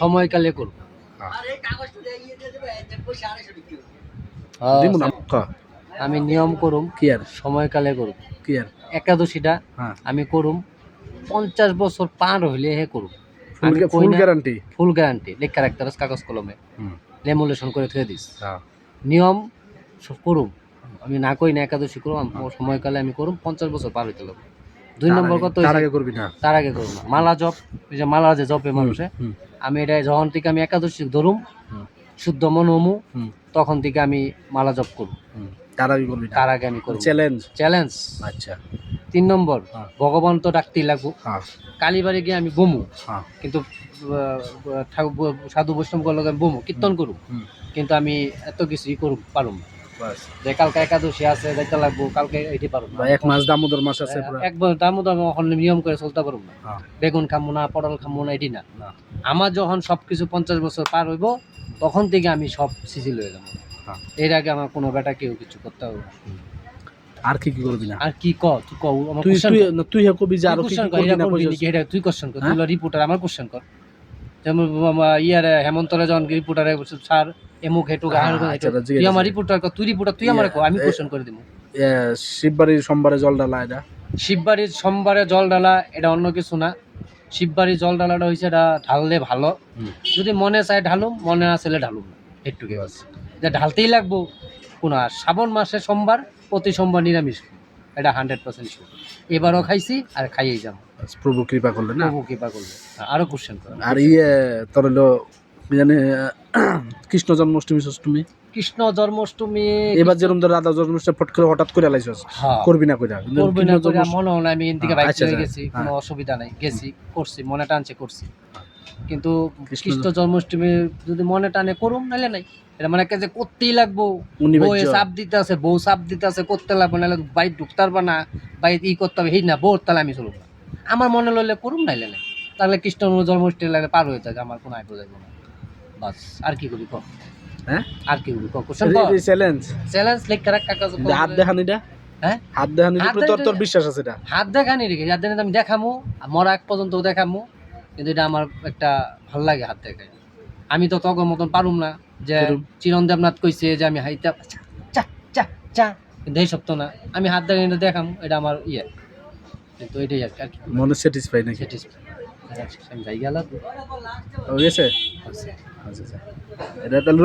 সময়কালে করব। আমি নিয়ম করুম কি আর সময়কালে করুম কি আর একাদশীটা আমি করুম 50 বছর পার হইলে হে করুম। আমি ফুল গ্যারান্টি ফুল গ্যারান্টি লেখা রাখতে হবে কাগজ কলমে, লেমুলেশন করে থুয়ে দিস। হ্যাঁ নিয়ম করুম, আমি না কই না একাদশী করুম, সময়কালে আমি করুম 50 বছর পার হইতে লাগবে। 2 নম্বর কত, তার আগে করবি না, তার আগে করব না। মালা জপ, ওই যে মালা যে জপে মানুষে, আমি এটা যখন থেকে আমি একাদশী ধরুম শুদ্ধ মন হমু তখন থেকে আমি মালা জপ করব। তার আগে করবি না, তার আগে আমি করব। চ্যালেঞ্জ। আচ্ছা 3 নম্বর ভগবান তো ডাকতেই লাগবো। কালীবাড়ি গিয়ে আমি বমু, কিন্তু সাধু বৈষ্ণব লগে বমু কীর্তন করুম, কিন্তু আমি এত কিছুই করুম পারুম না। যে কালকে একাদশী আছে যাইতে লাগবো, কালকে এটি পারুম না। 1 মাস দামোদর মাস আছে, একবার দামোদর এখন নিয়ম করে চলতে পারুম না। বেগুন খামো না, পটল খামো না, এটি না। আমার যখন সবকিছু 50 বছর পার হইব তখন থেকে আমি সব শিথিল হয়ে যাবো। এর আগে আমার কোনো বেটা কেউ কিছু করতে হবে না। আর কি কি করবি না? আর কি ক তুই ক, আমার তুই কবি যে আর কি করবি না কইছিস এটা তুই কোশ্চেন কর। তুই রিপোর্টার, আমার কোশ্চেন কর। যেমন ইয়ারে হেমন্তরে যখন রিপোর্টারে স্যার এমুক হেটু গাহার তুই আমার রিপোর্টার কর, তুই রিপোর্টার তুই আমার কর, আমি কোশ্চেন করে দেব। শিববাড়ির সোমবারে জল ঢালা, এটা শিববাড়ির সোমবারে জল ঢালা এটা অন্য কিছু না। শিববাড়ির জল ঢালাটা হইছে এটা ঢাললে ভালো, যদি মনে চায় ঢালুম, মনে না চাইলে ঢালুম না, একটুকে আছে যে ঢালতেই লাগবো। কোন আর শ্রাবণ মাসে সোমবার, প্রতি সোমবার নিরামিষ, এটা 100% শিওর। এবারও খাইছি আর খাইয়েই যাবো, প্রভু কৃপা করলে না, প্রভু কৃপা করলে। আরো কোশ্চেন কর। আর তোর হলো জানি কৃষ্ণ জন্মাষ্টমী ষষ্ঠমী, কৃষ্ণ জন্মাষ্টমী এবার যেরকম ধর রাধা জন্মাষ্টমী ফট করে হঠাৎ করে লাইছস, করবি না কইরা করবি না কইরা মনে হয় আমি এদিকে বাইক চলে গেছি, কোনো অসুবিধা নাই, গেছি করছি, মনে টানছে করছি। কিন্তু কৃষ্ণ জন্মাষ্টমী যদি মনে টানে করুম, নাইলে নাই। এটা মানে যে করতেই লাগবো, বউ চাপ দিতে আছে, বউ চাপ দিতে আছে, করতে লাগবো, নাহলে বাইক ঢুকতে পারবা না, বাইক ই করতে হবে, এই না বোর তাহলে আমি চলব না। আমার মনে লইলে করুম, নাইলে নাই। তাহলে কৃষ্ণ জন্মাষ্টমী লাগে পার হয়ে থাকে, আমার কোনো আইবো যাইব না। বাস আর কি করবি ক? আর কি করবি ক? কোশ্চেন কর। চ্যালেঞ্জ লেখা রাখ কাগজ। হাত দেখানিটা, হাত দেখানি তোর বিশ্বাস আছে? এটা হাত দেখানি রেখে হাত দেখানি আমি দেখামু, মরা এক পর্যন্ত দেখামু, কিন্তু এটা আমার একটা ভাল লাগে হাত দেখাই। আমি তো তগর মতন পারুম না যে চিরন দেবনাথ কইছে যে আমি হাইতা চা চা চা, কিন্তু এই সপ্তাহ না, আমি হাত দেখানি দেখামু, এটা আমার ইয়ে। কিন্তু এটাই আর কি মনে স্যাটিসফাই নাকি? আমি যাই গেলাম হয়ে গেছে। আচ্ছা এটা তাহলে